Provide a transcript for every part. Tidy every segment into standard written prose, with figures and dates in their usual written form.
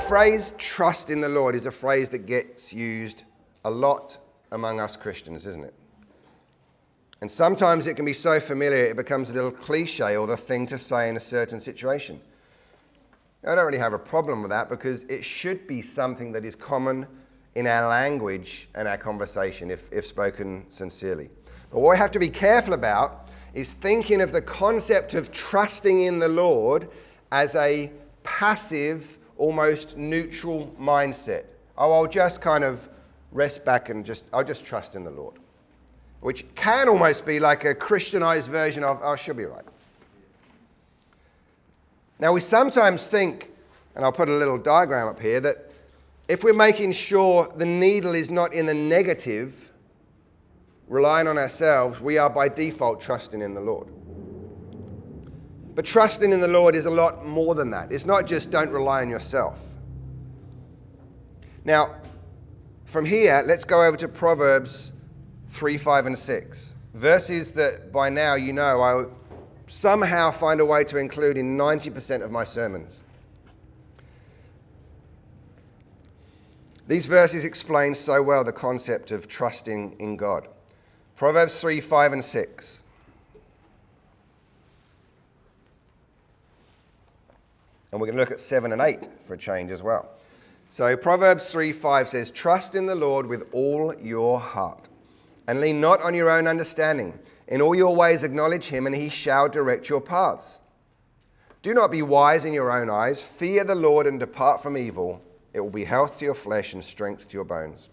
phrase trust in the Lord is a phrase that gets used a lot among us Christians, isn't it? And sometimes it can be so familiar it becomes a little cliche or the thing to say in a certain situation. I don't really have a problem with that because it should be something that is common in our language and our conversation if spoken sincerely. But what we have to be careful about is thinking of the concept of trusting in the Lord as a passive, almost neutral mindset. Oh, I'll just kind of rest back and I'll just trust in the Lord. Which can almost be like a Christianized version of, oh, she'll be right. Now, we sometimes think, and I'll put a little diagram up here, that if we're making sure the needle is not in the negative, relying on ourselves, we are by default trusting in the Lord. But trusting in the Lord is a lot more than that. It's not just don't rely on yourself. Now, from here, let's go over to Proverbs 3, 5, and 6. Verses that by now you know I somehow find a way to include in 90% of my sermons. These verses explain so well the concept of trusting in God. Proverbs 3, 5, and 6. And we're going to look at 7 and 8 for a change as well. So Proverbs 3, 5 says, "Trust in the Lord with all your heart, and lean not on your own understanding. In all your ways acknowledge him, and he shall direct your paths. Do not be wise in your own eyes. Fear the Lord and depart from evil. It will be health to your flesh and strength to your bones."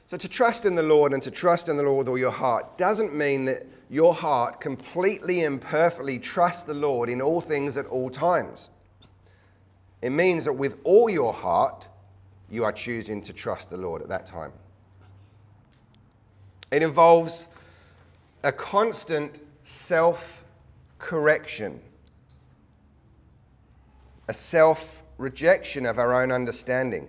So to trust in the Lord and to trust in the Lord with all your heart doesn't mean that your heart completely and perfectly trusts the Lord in all things at all times. It means that with all your heart, you are choosing to trust the Lord at that time. It involves a constant self-correction, a self-rejection of our own understanding.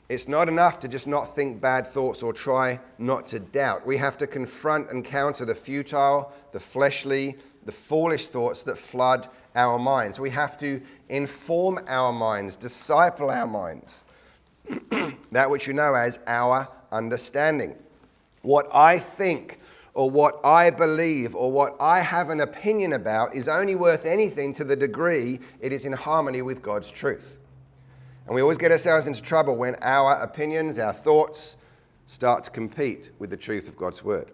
It's not enough to just not think bad thoughts or try not to doubt. We have to confront and counter the futile, the fleshly, the foolish thoughts that flood our minds. We have to inform our minds, disciple our minds, that which you know as our understanding. What I think or what I believe or what I have an opinion about is only worth anything to the degree it is in harmony with God's truth. And we always get ourselves into trouble when our opinions, our thoughts start to compete with the truth of God's word.